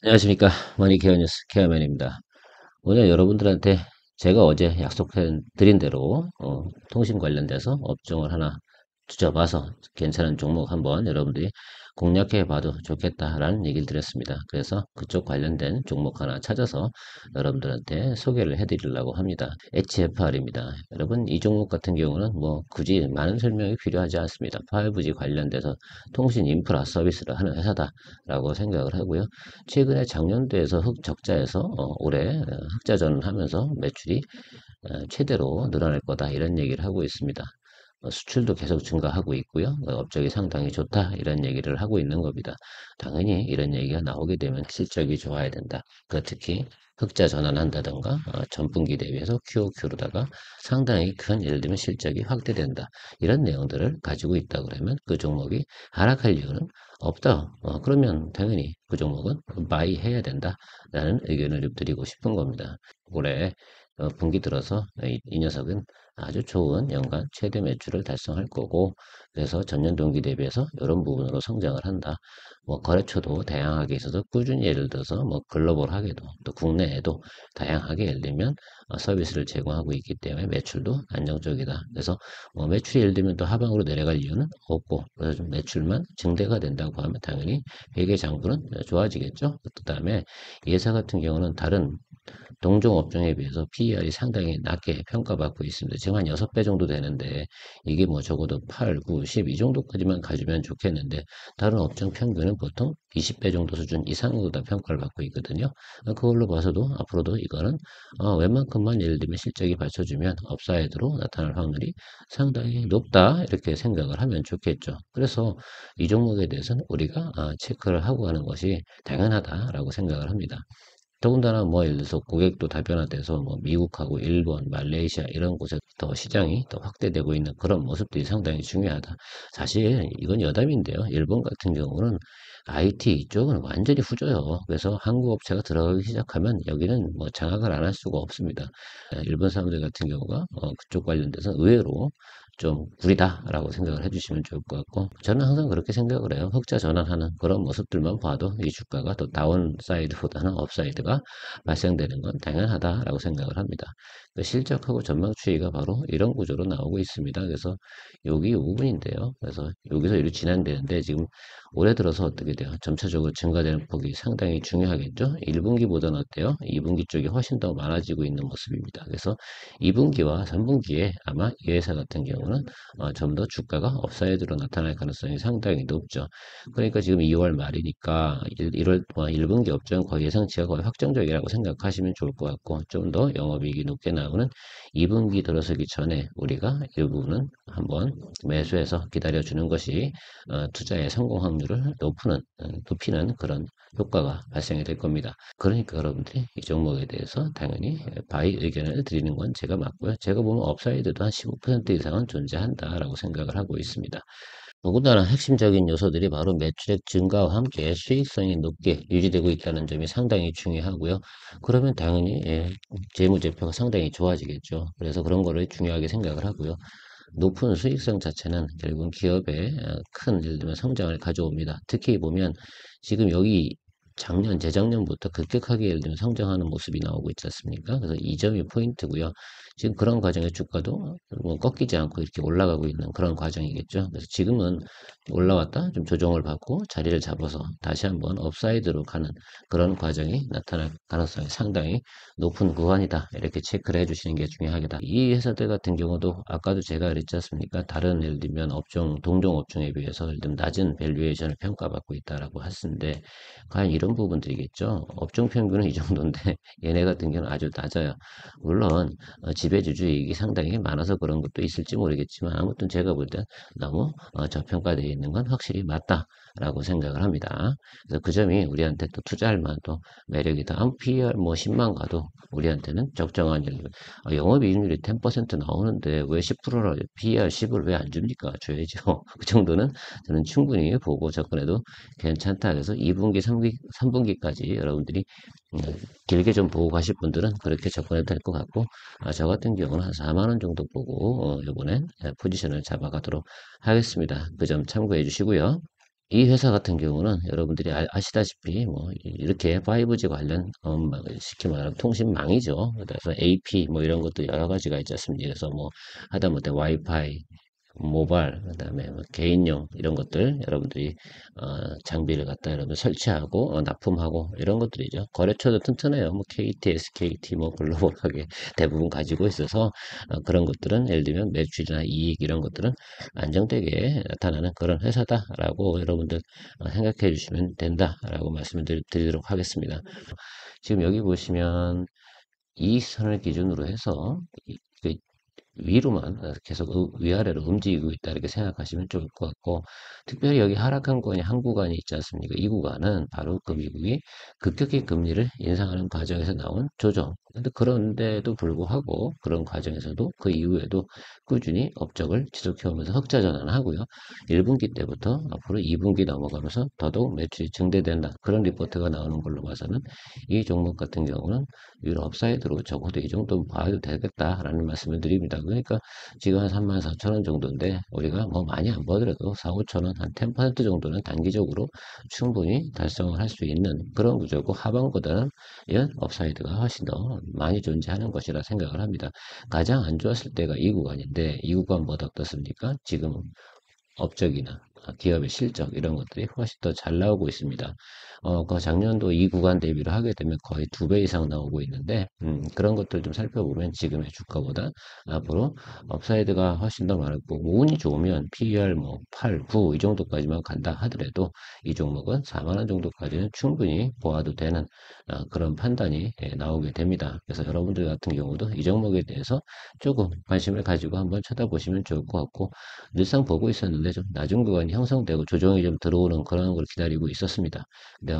안녕하십니까. 머니케어 뉴스 케어맨입니다. 오늘 여러분들한테 제가 어제 약속해 드린 대로 통신 관련돼서 업종을 하나 주져봐서 괜찮은 종목 한번 여러분들이 공략해 봐도 좋겠다라는 얘기를 드렸습니다. 그래서 그쪽 관련된 종목 하나 찾아서 여러분들한테 소개를 해 드리려고 합니다. HFR입니다. 여러분, 이 종목 같은 경우는 뭐 굳이 많은 설명이 필요하지 않습니다. 5G 관련돼서 통신 인프라 서비스를 하는 회사다라고 생각을 하고요. 최근에 작년도에서 흑적자에서 올해 흑자 전환하면서 매출이 최대로 늘어날 거다 이런 얘기를 하고 있습니다. 수출도 계속 증가하고 있고요. 업적이 상당히 좋다 이런 얘기를 하고 있는 겁니다. 당연히 이런 얘기가 나오게 되면 실적이 좋아야 된다. 그 특히 흑자 전환한다던가 전분기 대비해서 QOQ로다가 상당히 큰 예를 들면 실적이 확대된다. 이런 내용들을 가지고 있다 그러면 그 종목이 하락할 이유는 없다. 그러면 당연히 그 종목은 바이 해야 된다라는 의견을 좀 드리고 싶은 겁니다. 올해 분기 들어서 이 녀석은 아주 좋은 연간 최대 매출을 달성할 거고, 그래서 전년 동기 대비해서 이런 부분으로 성장을 한다. 뭐 거래처도 다양하게 있어서 꾸준히 예를 들어서 뭐 글로벌하게도 또 국내에도 다양하게 예를 들면 서비스를 제공하고 있기 때문에 매출도 안정적이다. 그래서 뭐 매출이 예를 들면 또 하방으로 내려갈 이유는 없고, 그래서 좀 매출만 증대가 된다고 하면 당연히 회계 장부는 좋아지겠죠. 그 다음에 이 회사 같은 경우는 다른 동종 업종에 비해서 PER이 상당히 낮게 평가받고 있습니다. 지금 한 6배 정도 되는데 이게 뭐 적어도 8, 9, 10 이 정도까지만 가지면 좋겠는데 다른 업종 평균은 보통 20배 정도 수준 이상으로 다 평가를 받고 있거든요. 그걸로 봐서도 앞으로도 이거는 웬만큼만 예를 들면 실적이 받쳐주면 업사이드로 나타날 확률이 상당히 높다 이렇게 생각을 하면 좋겠죠. 그래서 이 종목에 대해서는 우리가 체크를 하고 가는 것이 당연하다라고 생각을 합니다. 더군다나 뭐 예를 들어서 고객도 다변화돼서 뭐 미국하고 일본, 말레이시아 이런 곳에 더 시장이 더 확대되고 있는 그런 모습들이 상당히 중요하다. 사실 이건 여담인데요. 일본 같은 경우는 IT 이쪽은 완전히 후져요. 그래서 한국 업체가 들어가기 시작하면 여기는 뭐 장악을 안 할 수가 없습니다. 일본 사람들 같은 경우가 그쪽 관련돼서 의외로 좀 구리다라고 생각을 해주시면 좋을 것 같고 저는 항상 그렇게 생각을 해요. 흑자 전환하는 그런 모습들만 봐도 이 주가가 더 다운사이드보다는 업사이드가 발생되는 건 당연하다라고 생각을 합니다. 그 실적하고 전망 추이가 바로 이런 구조로 나오고 있습니다. 그래서 여기 5분인데요. 그래서 여기서 이렇게 진행되는데 지금 올해 들어서 어떻게 돼요? 점차적으로 증가되는 폭이 상당히 중요하겠죠? 1분기보다는 어때요? 2분기 쪽이 훨씬 더 많아지고 있는 모습입니다. 그래서 2분기와 3분기에 아마 이 회사 같은 경우는 좀 더 주가가 업사이드로 나타날 가능성이 상당히 높죠. 그러니까 지금 2월 말이니까 1월 1분기 업종 거의 예상치가 거의 확정적이라고 생각하시면 좋을 것 같고 좀 더 영업이익이 높게 나오는 2분기 들어서기 전에 우리가 일부는 한번 매수해서 기다려주는 것이 투자의 성공 확률을 높이는 그런 효과가 발생이 될 겁니다. 그러니까 여러분들이 이 종목에 대해서 당연히 바이 의견을 드리는 건 제가 맞고요. 제가 보면 업사이드도 한 15% 이상은 존재한다라고 생각을 하고 있습니다. 더군다나 핵심적인 요소들이 바로 매출액 증가와 함께 수익성이 높게 유지되고 있다는 점이 상당히 중요하고요. 그러면 당연히 재무제표가 상당히 좋아지겠죠. 그래서 그런 거를 중요하게 생각을 하고요. 높은 수익성 자체는 결국은 기업의 큰 예를 들면 성장을 가져옵니다. 특히 보면 지금 여기 작년, 재작년부터 급격하게 예를 들면 성장하는 모습이 나오고 있지 않습니까? 그래서 이 점이 포인트고요. 지금 그런 과정의 주가도 뭐 꺾이지 않고 이렇게 올라가고 있는 그런 과정이겠죠. 그래서 지금은 올라왔다 좀 조정을 받고 자리를 잡아서 다시 한번 업사이드로 가는 그런 과정이 나타날 가능성이 상당히 높은 구간이다. 이렇게 체크를 해주시는 게 중요하겠다. 이 회사들 같은 경우도 아까도 제가 그랬지 않습니까? 다른 예를 들면 업종, 동종 업종에 비해서 예를 들면 낮은 밸류에이션을 평가받고 있다라고 했는데 과연 이런 부분들이겠죠. 업종 평균은 이 정도인데 얘네 같은 경우는 아주 낮아요. 물론 지배주주 이익이 상당히 많아서 그런 것도 있을지 모르겠지만 아무튼 제가 볼 땐 너무 저평가되어 있는 건 확실히 맞다라고 생각을 합니다. 그래서 그 점이 우리한테 또 투자할 만한 매력이다. PER 뭐 10만 가도 우리한테는 적정한 영업이익률이 10% 나오는데 왜 10%를 PER 10을 왜 안 줍니까? 줘야죠. 그 정도는 저는 충분히 보고 접근해도 괜찮다. 그래서 2분기, 3분기까지 여러분들이 음, 길게 좀 보고 가실 분들은 그렇게 접근해도 될 것 같고 저 같은 경우는 한 4만 원 정도 보고 이번엔 포지션을 잡아가도록 하겠습니다. 그 점 참고해 주시고요. 이 회사 같은 경우는 여러분들이 아시다시피 뭐 이렇게 5G 관련 쉽게 말하면 통신망이죠. 그래서 AP 뭐 이런 것도 여러 가지가 있지 않습니까? 그래서 뭐 하다못해 와이파이, 모발, 그다음에 뭐 개인용 이런 것들 여러분들이 장비를 갖다 여러분 설치하고 납품하고 이런 것들이죠. 거래처도 튼튼해요. 뭐 KT, SKT 뭐 글로벌하게 대부분 가지고 있어서 그런 것들은 예를 들면 매출이나 이익 이런 것들은 안정되게 나타나는 그런 회사다라고 여러분들 생각해 주시면 된다라고 말씀을 드리도록 하겠습니다. 지금 여기 보시면 이 선을 기준으로 해서 그 위로만 계속 위아래로 움직이고 있다 이렇게 생각하시면 좋을 것 같고, 특별히 여기 하락한 구간이 한 구간이 있지 않습니까? 이 구간은 바로 그 미국이 급격히 금리를 인상하는 과정에서 나온 조정. 근데 그런데도 불구하고 그런 과정에서도 그 이후에도 꾸준히 업적을 지속해오면서 흑자 전환하고요. 1분기 때부터 앞으로 2분기 넘어가면서 더더욱 매출이 증대된다. 그런 리포트가 나오는 걸로 봐서는 이 종목 같은 경우는 위로 업사이드로 적어도 이 정도 봐도 되겠다라는 말씀을 드립니다. 그러니까 지금 한 34,000원 정도인데 우리가 뭐 많이 안 보더라도 4, 5천원 한 10% 정도는 단기적으로 충분히 달성을 할 수 있는 그런 구조고, 하방보다는 이런 업사이드가 훨씬 더 많이 존재하는 것이라 생각을 합니다. 가장 안 좋았을 때가 이 구간인데 이 구간보다 어떻습니까? 지금 업적이나 기업의 실적 이런 것들이 훨씬 더 잘 나오고 있습니다. 그 작년도 이 구간 대비를 하게 되면 거의 2배 이상 나오고 있는데, 그런 것들 좀 살펴보면 지금의 주가보다 앞으로 업사이드가 훨씬 더 많았고, 뭐 운이 좋으면 PER 뭐 8, 9 이 정도까지만 간다 하더라도 이 종목은 4만 원 정도까지는 충분히 보아도 되는 그런 판단이 나오게 됩니다. 그래서 여러분들 같은 경우도 이 종목에 대해서 조금 관심을 가지고 한번 쳐다보시면 좋을 것 같고, 늘상 보고 있었는데 좀 낮은 구간이 형성되고 조정이 좀 들어오는 그런 걸 기다리고 있었습니다. 근데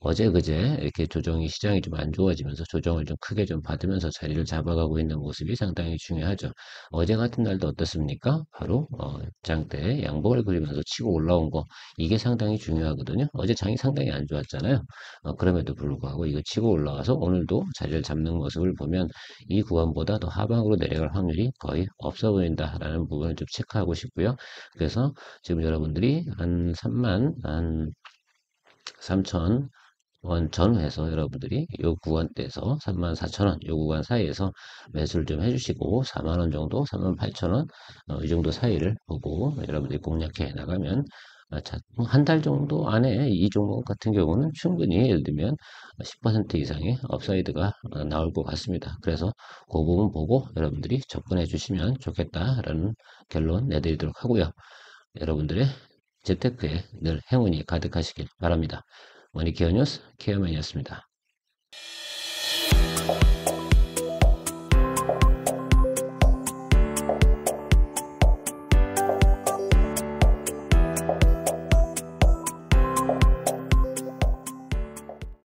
어제 그제 이렇게 조정이 시장이 좀 안 좋아지면서 조정을 좀 크게 좀 받으면서 자리를 잡아가고 있는 모습이 상당히 중요하죠. 어제 같은 날도 어떻습니까? 바로 장대 양봉을 그리면서 치고 올라온 거, 이게 상당히 중요하거든요. 어제 장이 상당히 안 좋았잖아요. 그럼에도 불구하고 이거 치고 올라와서 오늘도 자리를 잡는 모습을 보면 이 구간보다 더 하방으로 내려갈 확률이 거의 없어 보인다라는 부분을 좀 체크하고 싶고요. 그래서 지금 여러분들이 한 3만 한 3천 원 전후에서 여러분들이 요 구간대에서 34,000원 요 구간 사이에서 매수를 좀 해주시고, 4만 원 정도, 4만 8천 원 이 정도 사이를 보고 여러분들이 공략해 나가면 한 달 정도 안에 이 종목 같은 경우는 충분히 예를 들면 10% 이상의 업사이드가 나올 것 같습니다. 그래서 그 부분 보고 여러분들이 접근해 주시면 좋겠다라는 결론 내드리도록 하고요. 여러분들의 재테크에 늘 행운이 가득하시길 바랍니다. 머니케어 뉴스 케어맨이었습니다.